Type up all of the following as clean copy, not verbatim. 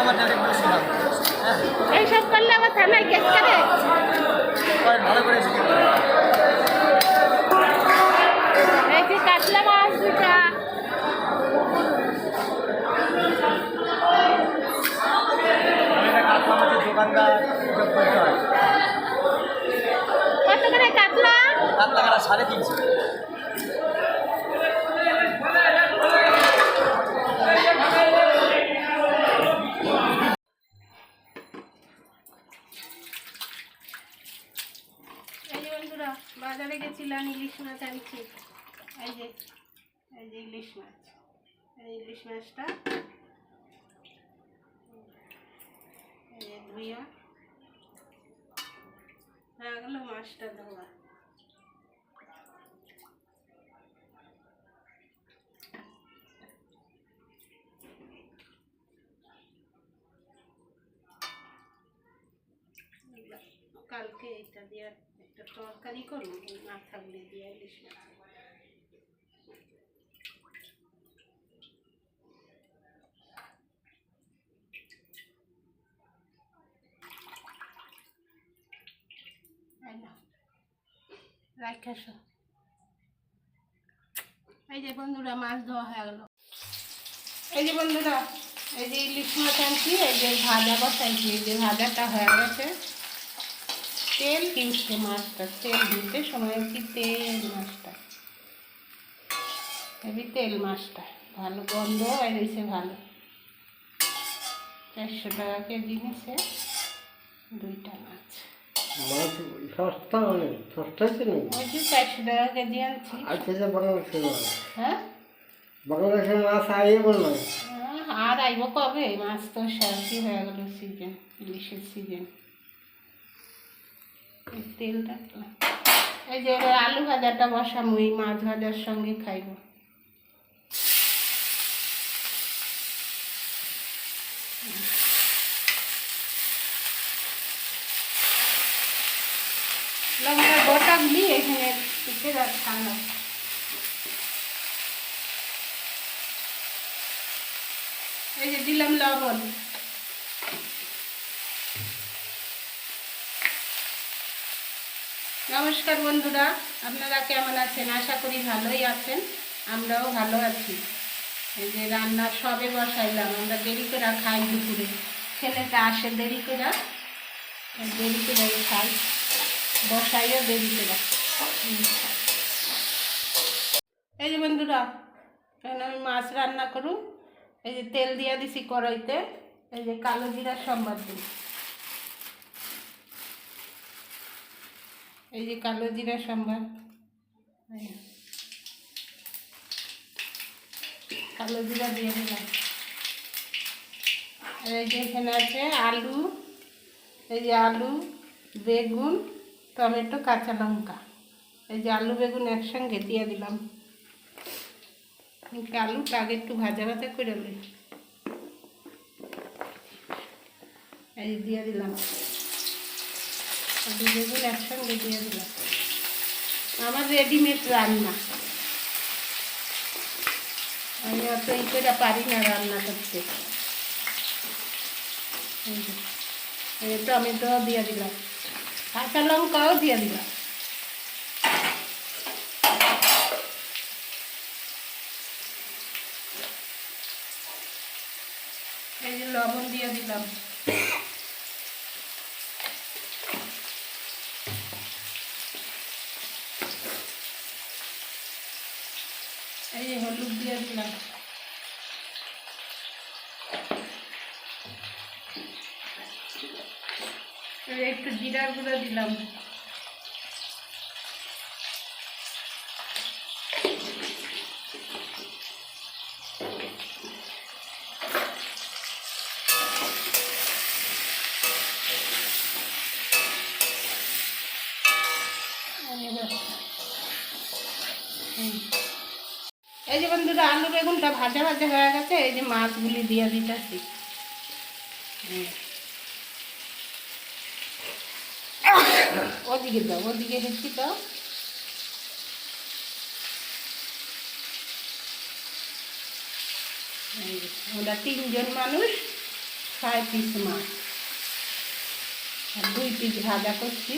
আমার ডাইরেক্ট বেশি ভালো। হ্যাঁ, এইসব করলে আবার থানায় কেস করে। ভালো করে শিখে এই যে কাতলা মাছ দুটা, কাতলা মাছের দোকানদার এসব করতে হয়। কত করে কাতলা? কাতলা কাটা 350। এই যে বন্ধুরা বাজারে গেছিলাম, ইলিশ মাছ আনছি। এই যে ইলিশ মাছ, এই ইলিশ মাছটা এই যে ধুইয়া হয়ে গেল, মাছটা ধোয়া। কালকে এটা দিয়ে একটা তরকারি করবো, না থাকলে দিয়ে ইলিশ মাছ। রাখা। এই যে বন্ধুরা মাছ ধোয়া হয়ে গেল। এই যে বন্ধুরা এই যে ইলিশ মাছ আনছি, এই যে ভাজা বসাইছি, এই যে ভাজাটা হয়ে গেছে। তেল কিনছে মাছটা, তেল দিতে সময় কি তেল মাছটা, হেবি তেল মাছটা, ভালো গন্ধ বেরিয়েছে ভালো। 400 টাকা কেজি নিচ্ছে দুইটা মাছ। মাছ সস্তা, অনেক সস্তাই ছিল। ওই যে 400 টাকা কেজি আনছি। আচ্ছা, বাংলাদেশের মাছ, হ্যাঁ বাংলাদেশের মাছ আইয়ে বললাম। আর আইব কবে? মাছ তো শেষই হয়ে গেল, সিজন, ইলিশের সিজন। তেল রাখলাম। এই যে আলু ভাজাটা বসাম, ওই মাছ ভাজার সঙ্গে খাইব। লঙ্কা গোটাগুলি এখানে পিঠে রাখলাম। এই যে দিলাম লবণ। নমস্কার বন্ধুরা, আপনারা কেমন আছেন? আশা করি ভালোই আছেন, আমরাও ভালো আছি। এই যে রান্না সবে বসাইলাম, আমরা দেরি করে খাই দুপুরে, ছেলেটা আসে দেরি করে খাই, বসাইও দেরি করে। এই যে বন্ধুরা এখন আমি মাছ রান্না করুন। এই যে তেল দিয়ে দিছি কড়াইতে, এই যে কালো জিরা সম্বাদ দিই, এই যে কালো জিরা সম্বাদ, কালো জিরা দিয়ে দিলাম। আর এই যে এখানে আছে আলু, এই যে আলু, বেগুন, টমেটো, কাঁচা লঙ্কা। এই যে আলু বেগুন একসঙ্গে দিয়ে দিলাম। আলুটা আগে একটু ভাজা ভাজা করে নিই। এই দিয়ে দিলাম আলু বেগুন একসঙ্গে দিয়ে দিলাম। আমার রেডিমেড রান্না, আমি অত ই করে পারি না রান্না করতে। এই টমেটো দিয়ে দিলাম, কাঁচা লঙ্কাও দিয়ে দিলাম। এই যে লবণ দিয়ে দিলাম। এই যে হলুদ দিয়ে দিলাম। একটু জিরার গুঁড়ো দিলাম। এই যে বন্ধুরা আলু বেগুনটা ভাজা ভাজা হয়ে গেছে, এই যে মাছগুলি দিয়ে দিতেছি। ওদিকে দাও, ওদিকে হেঁচি দাও। আমরা 3 জন মানুষ, 6 পিস মাছ আর 2 পিস ভাজা করছি।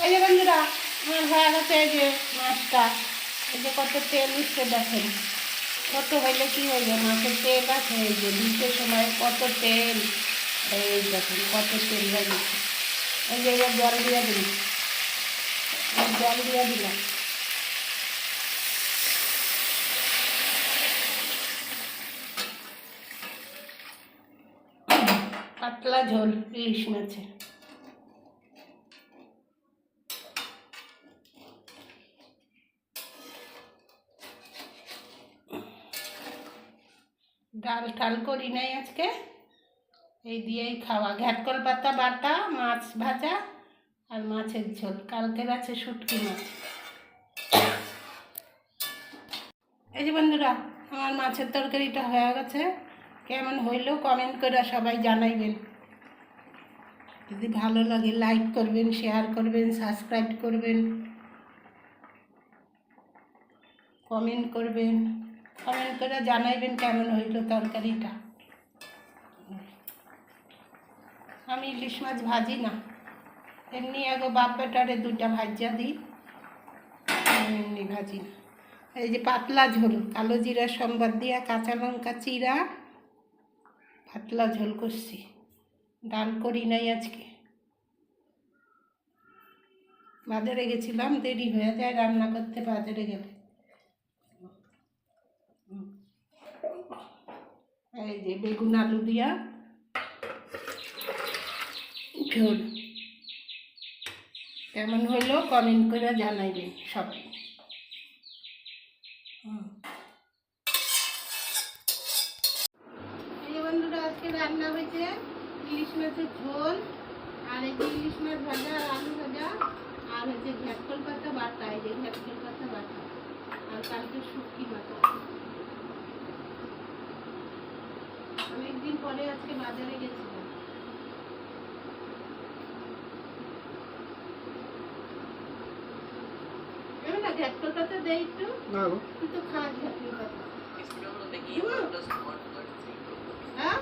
এই যে বন্ধুরা আমার হয়ে গেছে এই যে মাছটা, এই যে কত তেল উঠছে দেখেন, কত হইলে কি হইবে, মাছের তেল আছে এই যে দিতে সময় কত তেল, এই দেখেন কত তেল হয়ে গেছে। এই যে এবার জল দিয়ে দিন, জল দিয়ে দিলাম। পাতলা ঝোল ইলিশ মাছের। ডাল টাল করি নাই আজকে, এই দিয়েই খাওয়া। ঘ্যাটকল পাতা বাটা, মাছ ভাজা আর মাছের ঝোল। কালকের আছে শুটকি মাছ। এই যে বন্ধুরা আমার মাছের তরকারিটা হয়ে গেছে। কেমন হইলো কমেন্ট করে সবাই জানাইবেন। যদি ভালো লাগে লাইক করবেন, শেয়ার করবেন, সাবস্ক্রাইব করবেন, কমেন্ট করবেন। কমেন্ট করে জানাইবেন কেমন হইলো তরকারিটা। আমি ইলিশ মাছ ভাজি না, এমনি আগে বাপ বেটারে 2টা ভাজা দিই, এমনি ভাজি না। এই যে পাতলা ঝোল, কালো জিরা সম্বাদ দিয়া কাঁচা লঙ্কা চিরা পাতলা ঝোল করছি। ডাল করি নাই আজকে, বাজারে গেছিলাম, দেরি হয়ে যায় রান্না করতে বাজারে গেলে। এই যে বেগুন আলু দিয়া ঝোল। কেমন হলো কমেন্ট করে জানাইবেন সবাই। এই বন্ধুরা আজকে রান্না হয়েছে ইলিশ মাছের ঝোল, আর এই যে ইলিশ মাছ ভাজা আর আলু ভাজা, আর হচ্ছে ঘ্যাটকল পাতা বাটা, এই যে ঘ্যাটকল পাতা বাটা, আর কালকে শুটকি বাটা। অনেকদিন পরে আজকে বাজারে গেছিলাম। না ঘ্যাটকল পাতা দেয় একটু, তুই তো খাস ঘ্যাটকল পাতা। হ্যাঁ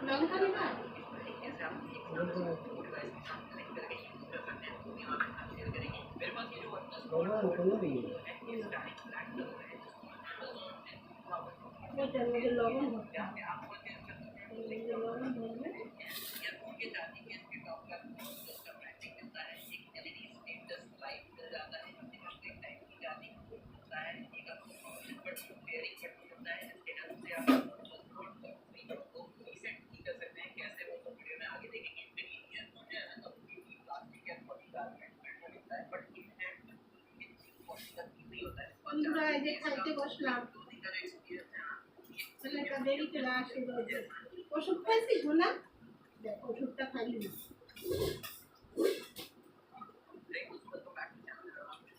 লঙ্কা দিবা? ওটার মধ্যে লবণ ভরতে হবে। লবণ ভরবে। বন্ধুরা এই যে খাইতে বসলাম, ছেলেটা দেরি করে আসে। ওষুধ খাইছিস না? দেখ ওষুধটা খাইলি না।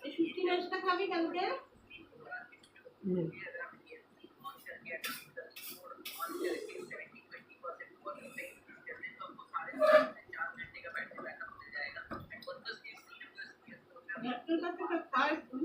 এই শুটকি মাছটা খাবি কালকে? ঘ্যাটকল পাতাটা খাও একটু।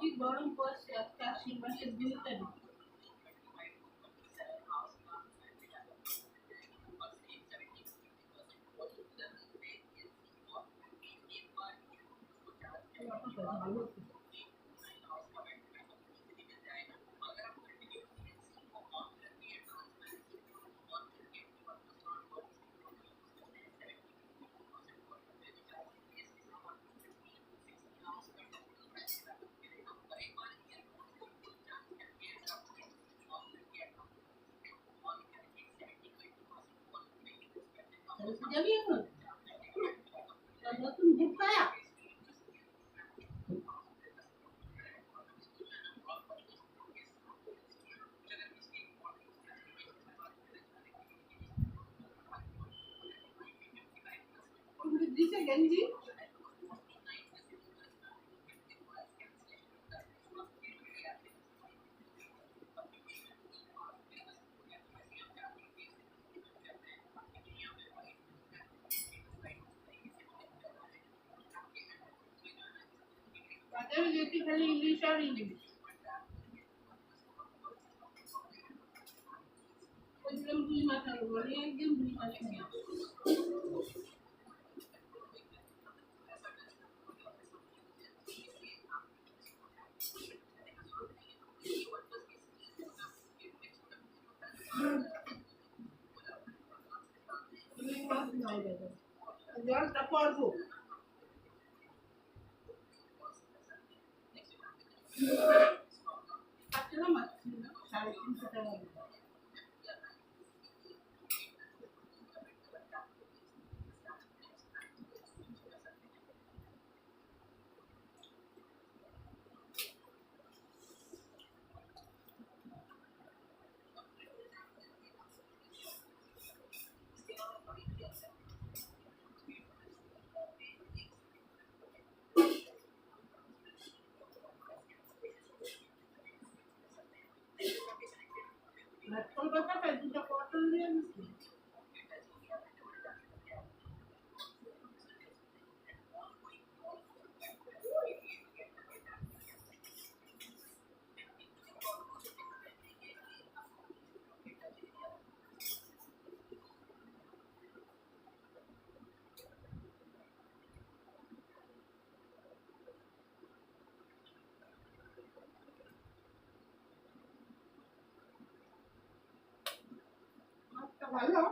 কি গরম পড়ছে আজকে, আশ্বিন মাসের 2 তারিখ। যাবি এখন নতুন ভূত পায়া দিছে গেঞ্জি বাজারে যেতে খালি ইংলিশ আর ইংলিশ একদম দুই মাথার উপরে একদম দুই মাথার জলটা পড়বো পাচ্ছিলাম 350 টাকা কলকাতা দুটো পটল দিয়ে দিচ্ছি মাছটা ভালো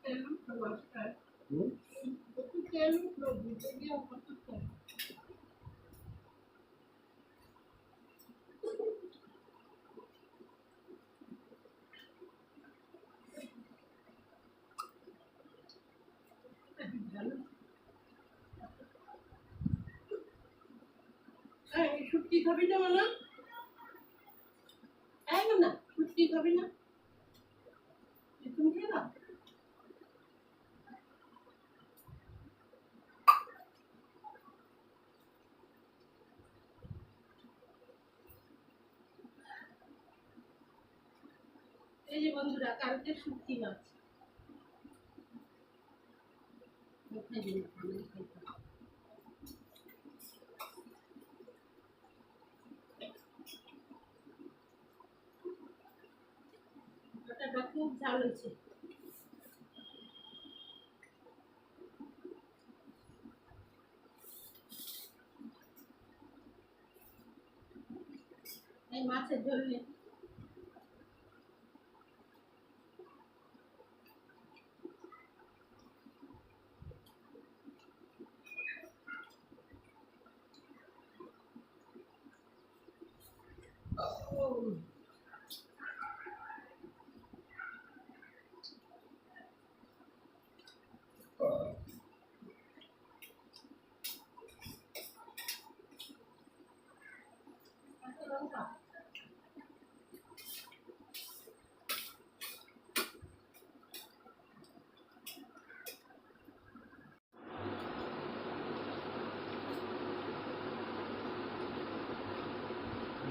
তেল উঠলো মাছটায় একটু তেল উঠলো দিতে গিয়ে কত তেল ভালো শুটকি খাবি না মানে না শুটকি খাবি না তুমি খেয়ে নাও এই যে বন্ধুরা কালকে শুটকি মাছ এটা খুব ঝাল হয়েছে এই মাছের ঝোল নিয়ে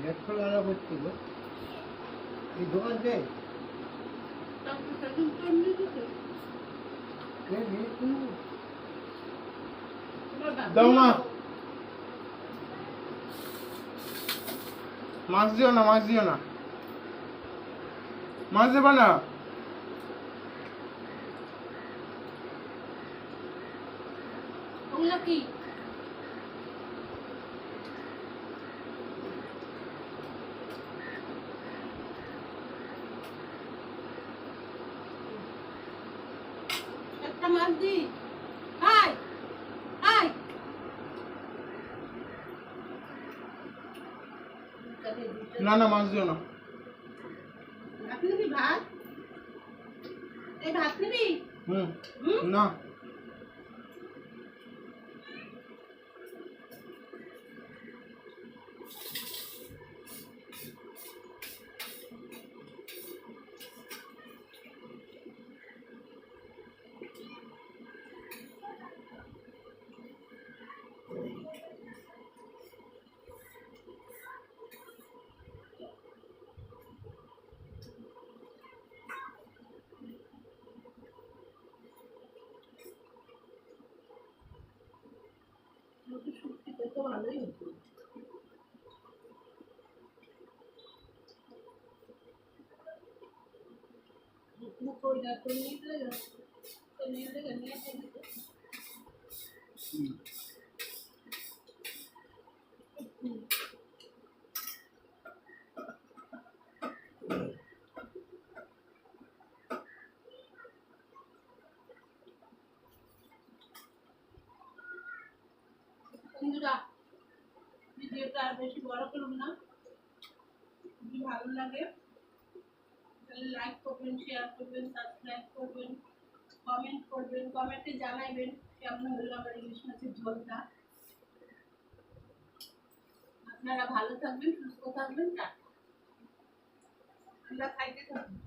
নেট খোলা আলা করছি গো এই দোকান দেয় দাও না মাছ দিও না মাছ দিও না মাছ দেবা না কি একটা মাছ দি আয় আয় না না মাছ দিও না নিবি? হুম হুম? না রুটি শুক্তি তো ভালোই হতো। মুখ ওই যা করে নিয়ে দিলে নিয়ে দিতে। হুম। বন্ধুরা, ভিডিওটা আর বেশি বড় করুন না। যদি ভালো লাগে তাহলে লাইক করবেন, শেয়ার করবেন, সাবস্ক্রাইব করবেন, কমেন্ট করবেন, কমেন্টে জানাবেন কেমন হলো আমার ইলিশ মাছের ঝোলটা। আপনারা ভালো থাকবেন, সুস্থ থাকবেন, টাটা। আমরা খাইতে থাকবো।